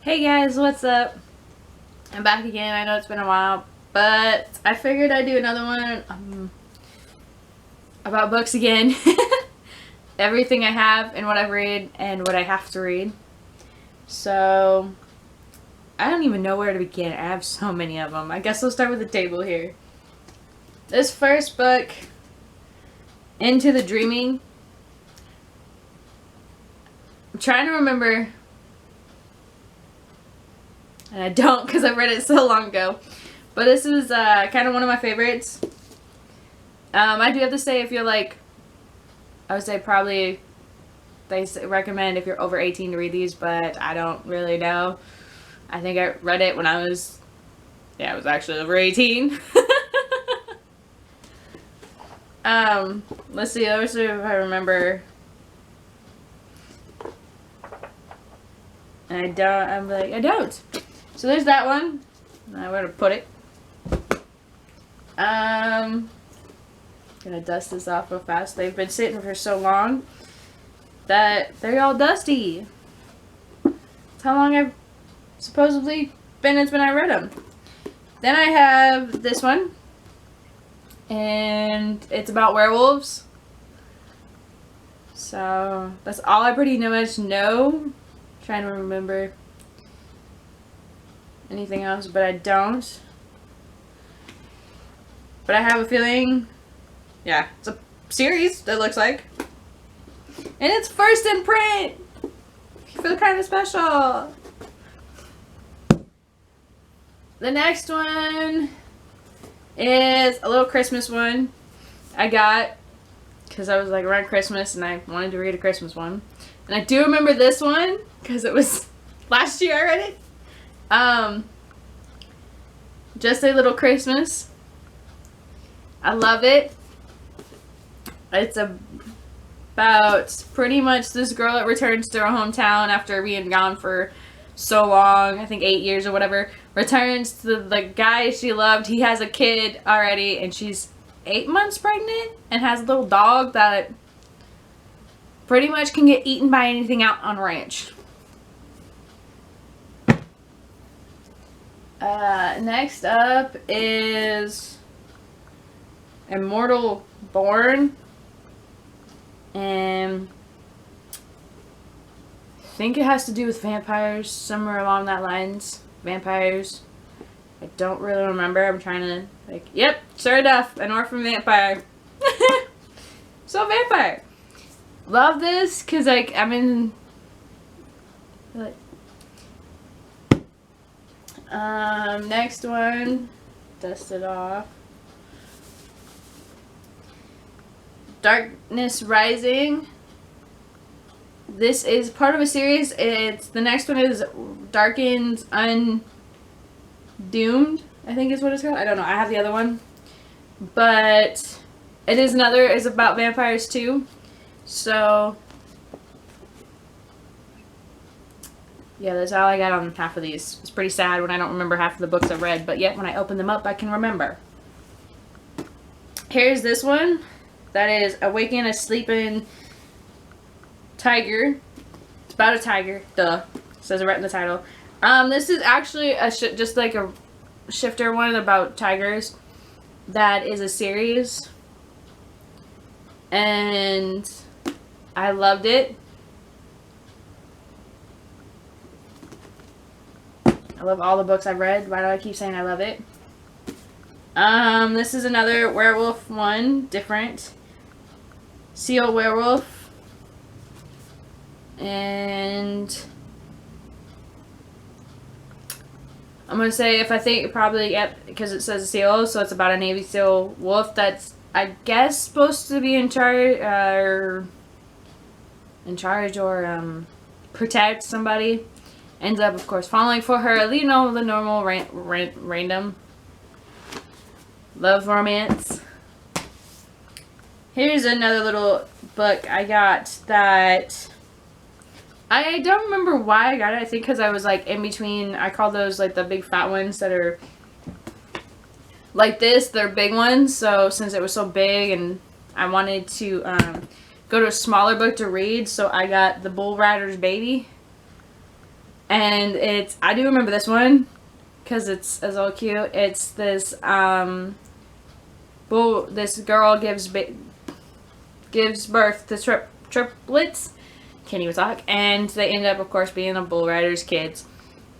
Hey guys, what's up? I'm back again. I know it's been a while, but I figured I'd do another one about books again. Everything I have and what I've read and what I have to read. So, I don't even know where to begin. I have so many of them. I guess we'll start with the table here. This first book, Into the Dreaming. I'm trying to remember, and I don't because I read it so long ago. But this is kind of one of my favorites. I do have to say, if you're like, I would say probably they recommend if you're over 18 to read these, but I don't really know. I think I read it when I was actually over 18. Let's see, let's see if I remember. I don't. So there's that one. Now where to put it. Gonna dust this off real fast. They've been sitting for so long that they're all dusty. That's how long I've supposedly been it's when I read them. Then I have this one, and it's about werewolves. So that's all I pretty much know. Trying to remember anything else, but I don't. But I have a feeling, yeah, it's a series, it looks like. And it's first in print! I feel kind of special. The next one is a little Christmas one I got because I was like around Christmas and I wanted to read a Christmas one. And I do remember this one because it was last year I read it. Just a Little Christmas. I love it. It's about pretty much this girl that returns to her hometown after being gone for so long, I think 8 years or whatever, returns to the guy she loved. He has a kid already and she's 8 months pregnant and has a little dog that pretty much can get eaten by anything out on a ranch. Next up is Immortal Born, and I think it has to do with vampires, somewhere along that lines. Vampires. I don't really remember. I'm trying to, yep, sure enough, an orphan vampire. So vampire. Love this because I'm in next one, dust it off. Darkness Rising. This is part of a series. The next one is Darkened Undoomed, I think is what it's called. I don't know. I have the other one. But it is it's about vampires too. So yeah, that's all I got on half of these. It's pretty sad when I don't remember half of the books I've read, but yet when I open them up, I can remember. Here's this one. That is Awaken a Sleeping Tiger. It's about a tiger. Duh. It says it right in the title. This is actually just like a shifter one about tigers. That is a series. And I loved it. I love all the books I've read. Why do I keep saying I love it? This is another werewolf one. Different. Seal Werewolf. And I'm going to say, if I think, probably, yep, because it says seal, so it's about a Navy SEAL wolf that's, I guess, supposed to be in charge, or protect somebody. Ends up, of course, falling for her. You know, the normal random love romance. Here's another little book I got that I don't remember why I got it. I think because I was in between. I call those the big fat ones that are like this. They're big ones. So since it was so big and I wanted to go to a smaller book to read, so I got The Bull Rider's Baby. And I do remember this one because it's all cute. It's this this girl gives birth to triplets. Can't even talk. And they end up, of course, being the bull riders' kids.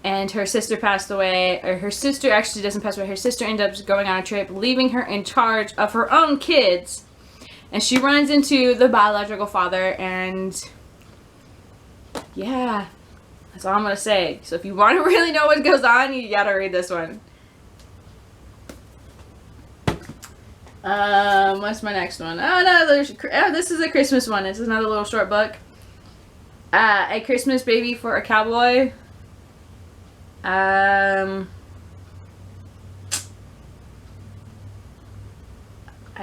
And her sister passed away, or her sister actually doesn't pass away. Her sister ends up going on a trip, leaving her in charge of her own kids. And she runs into the biological father, and yeah, that's all I'm going to say. So if you want to really know what goes on, you got to read this one. What's my next one? Oh no, this is a Christmas one. It's another little short book. A Christmas Baby for a Cowboy. I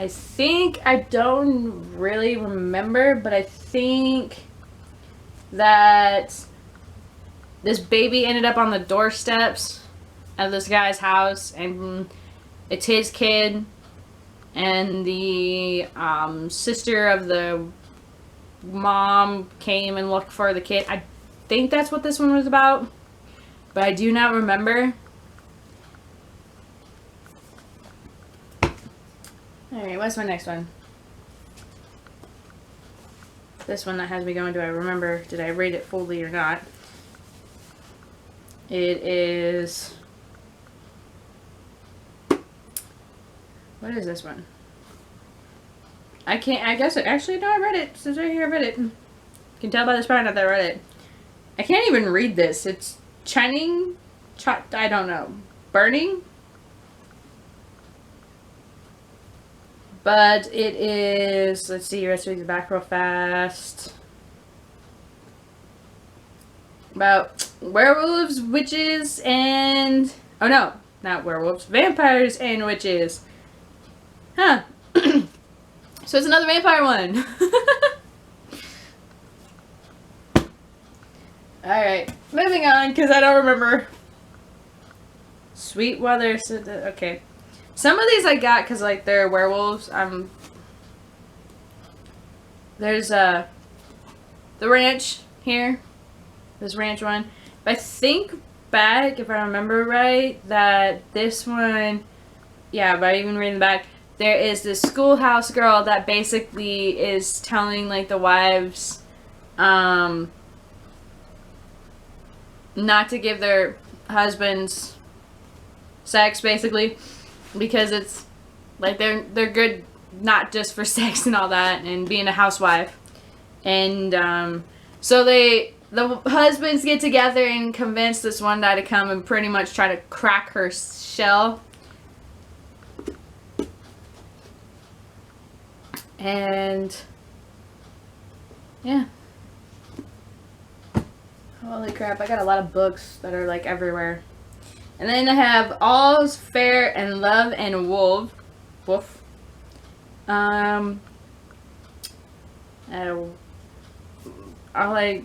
think, I don't really remember, but I think that this baby ended up on the doorsteps of this guy's house, and it's his kid, and the sister of the mom came and looked for the kid. I think that's what this one was about, but I do not remember. Alright, what's my next one? This one that has me going, do I remember, did I read it fully or not? It is... What is this one? I guess it, actually, no, I read it. Since right here, I read it. You can tell by the spine that I read it. I can't even read this. It's Burning? But it is, let's see, let's read the back real fast. About werewolves, witches, and... Oh no, not werewolves. Vampires and witches. Huh. So it's another vampire one. Alright, moving on, because I don't remember. Sweetwater, okay. Some of these I got because, like, they're werewolves. There's, the ranch here. This ranch one. But I think back, if I remember right, that this one, yeah, by even reading the back, there is this schoolhouse girl that basically is telling, like, the wives, not to give their husbands sex, basically, because it's, like, they're good not just for sex and all that, and being a housewife. And, so the husbands get together and convince this one guy to come and pretty much try to crack her shell. And, yeah. Holy crap, I got a lot of books that are, like, everywhere. And then I have All's Fair and Love and Woof. I like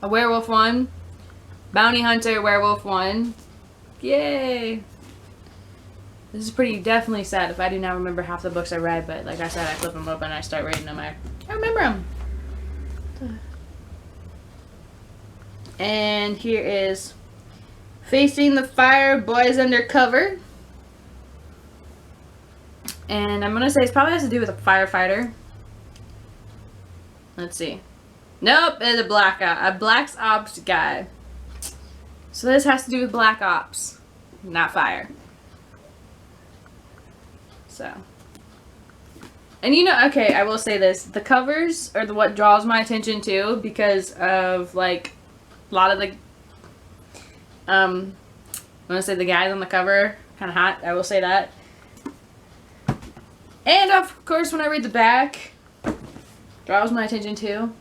a werewolf one. Bounty Hunter werewolf one. Yay! This is pretty definitely sad if I do not remember half the books I read, but like I said, I flip them open and I start reading them. I remember them. And here is Facing the Fire, Boys Undercover. And I'm going to say it probably has to do with a firefighter. Let's see. Nope, it's a Black Ops guy. So this has to do with Black Ops, not fire. So. And you know, okay, I will say this. The covers are what draws my attention too, because of, like, a lot of the, I want to say the guys on the cover, kind of hot, I will say that. And of course, when I read the back, draws my attention too.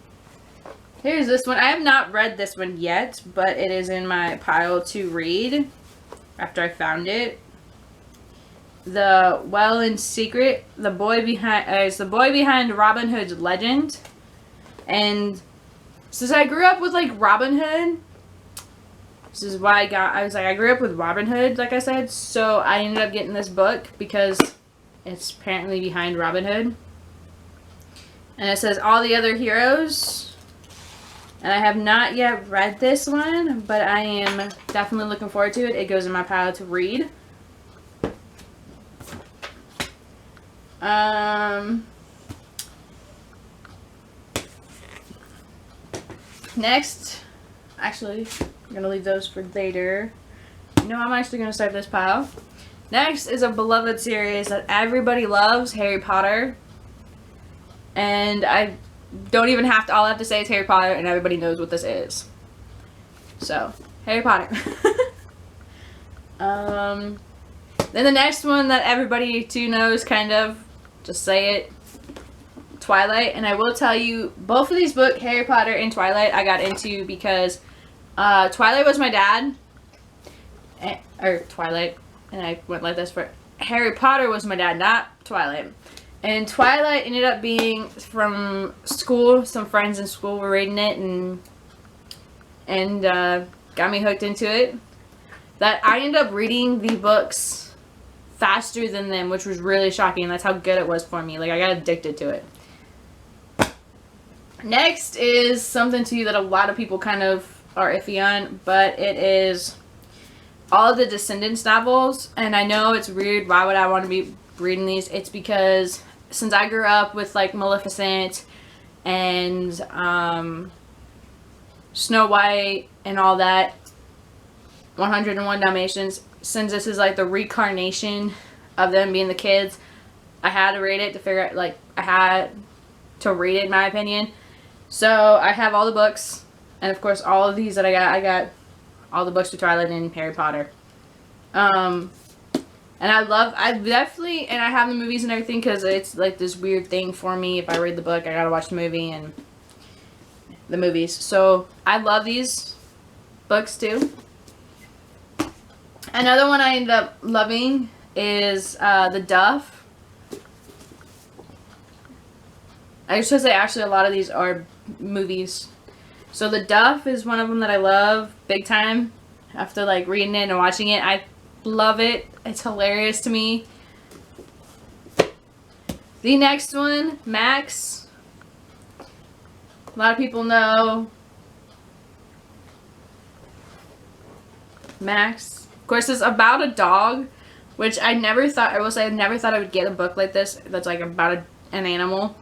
Here's this one. I have not read this one yet, but it is in my pile to read after I found it. The Well in Secret, the boy behind it's the boy behind Robin Hood's legend. And since I grew up with, like, Robin Hood, this is why I grew up with Robin Hood, like I said, so I ended up getting this book because it's apparently behind Robin Hood. And it says all the other heroes. And I have not yet read this one, but I am definitely looking forward to it. It goes in my pile to read. Next, actually, I'm going to leave those for later. No, I'm actually going to start this pile. Next is a beloved series that everybody loves, Harry Potter. And I don't even have to, all I have to say is Harry Potter and everybody knows what this is. So, Harry Potter. Then the next one that everybody too knows, kind of, just say it, Twilight. And I will tell you, both of these books, Harry Potter and Twilight, I got into because Twilight was my dad. Or Twilight. And I went like this for Harry Potter was my dad, not Twilight. And Twilight ended up being from school. Some friends in school were reading it and got me hooked into it. That I ended up reading the books faster than them, which was really shocking. That's how good it was for me. Like, I got addicted to it. Next is something to you that a lot of people kind of are iffy on, but it is all of the Descendants novels. And I know it's weird. Why would I want to be reading these? It's because since I grew up with like Maleficent and Snow White and all that, 101 Dalmatians, since this is like the reincarnation of them being the kids, I had to read it to figure out, like, I had to read it in my opinion. So I have all the books, and of course all of these that I got all the books to Twilight and Harry Potter. And I definitely, and I have the movies and everything because it's like this weird thing for me. If I read the book, I gotta watch the movie and the movies. So I love these books too. Another one I ended up loving is The Duff. I should say actually a lot of these are movies. So The Duff is one of them that I love big time. After like reading it and watching it, I love it. It's hilarious to me. The next one, Max. A lot of people know Max. Of course, it's about a dog, which I never thought, I will say, I never thought I would get a book like this that's like about an animal.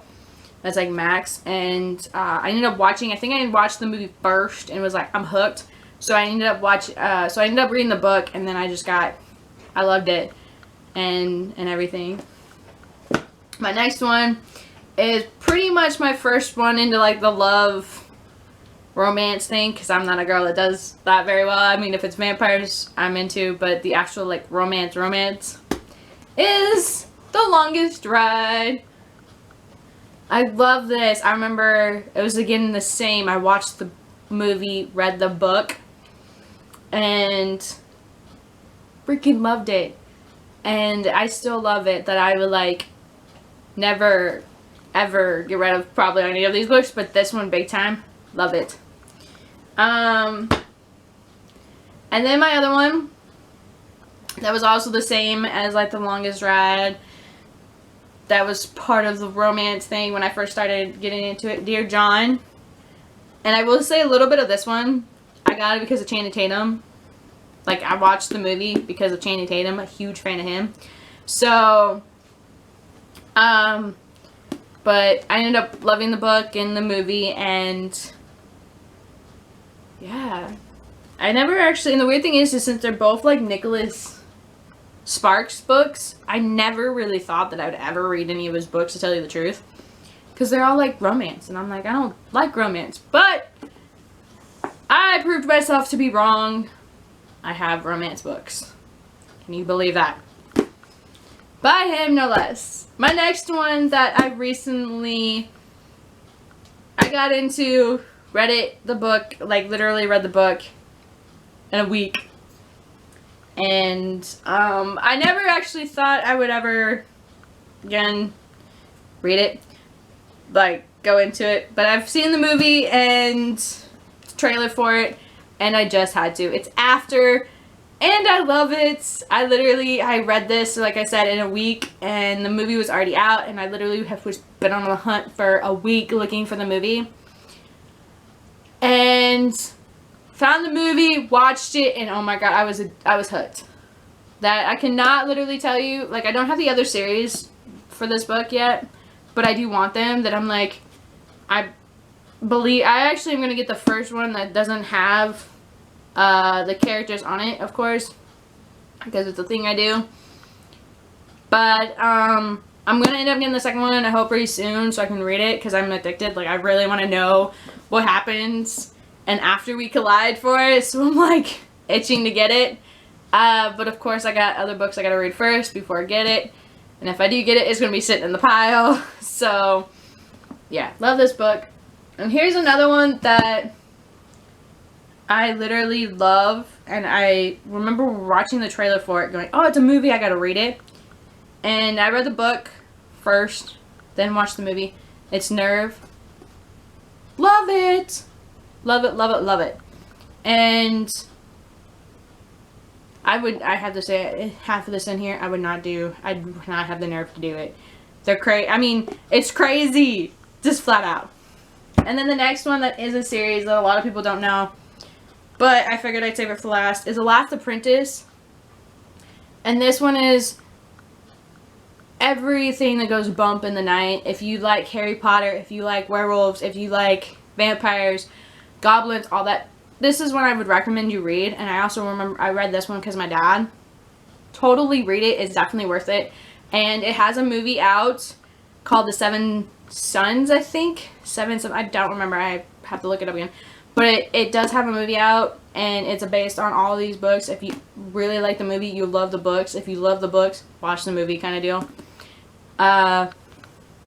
That's like Max. And I ended up watching, I think I watched the movie first and was like, I'm hooked. So I ended up reading the book, and then I loved it and everything. My next one is pretty much my first one into like the love romance thing, because I'm not a girl that does that very well. I mean, if it's vampires, I'm into, but the actual like romance is The Longest Ride. I love this. I remember it was again the same. I watched the movie, read the book, and freaking loved it. And I still love it, that I would like never ever get rid of probably any of these books, but this one big time. Love it. And then my other one that was also the same as like The Longest Ride, that was part of the romance thing when I first started getting into it, Dear John. And I will say a little bit of this one, I got it because of Channing Tatum. Like, I watched the movie because of Channing Tatum. A huge fan of him. So, but I ended up loving the book and the movie, and yeah. I never actually, and the weird thing is since they're both like Nicholas Sparks books, I never really thought that I would ever read any of his books, to tell you the truth. Because they're all like romance, and I'm like, I don't like romance. But I proved myself to be wrong. I have romance books. Can you believe that? By him, no less. My next one that I recently, I got into, read it, the book, like literally read the book in a week. And I never actually thought I would ever, again, read it, like go into it. But I've seen the movie and trailer for it, and I just had to. It's After, and I love it. I read this, like I said, in a week, and the movie was already out, and I literally have been on the hunt for a week looking for the movie. And found the movie, watched it, and oh my god, I was hooked. That I cannot literally tell you, like, I don't have the other series for this book yet, but I do want them. That I'm like, I actually am going to get the first one that doesn't have the characters on it, of course, because it's a thing I do. But I'm going to end up getting the second one, I hope, pretty soon so I can read it, because I'm addicted. Like, I really want to know what happens and after we collide for it, so I'm like itching to get it. But of course I got other books I gotta read first before I get it, and if I do get it, it's gonna be sitting in the pile. So yeah, love this book. And here's another one that I literally love, and I remember watching the trailer for it going, oh, it's a movie, I gotta read it. And I read the book first, then watched the movie. It's Nerve. Love it! Love it, love it, love it. And I have to say, half of this in here, I would not have the nerve to do it. They're crazy. I mean, it's crazy. Just flat out. And then the next one that is a series that a lot of people don't know, but I figured I'd save it for last, is The Last Apprentice. And this one is everything that goes bump in the night. If you like Harry Potter, if you like werewolves, if you like vampires, goblins, all that, this is one I would recommend you read. And I also remember I read this one because my dad. Totally read it. It's definitely worth it. And it has a movie out called The Seven Sons, I think. I don't remember. I have to look it up again. But it does have a movie out, and it's based on all of these books. If you really like the movie, you'll love the books. If you love the books, watch the movie kind of deal.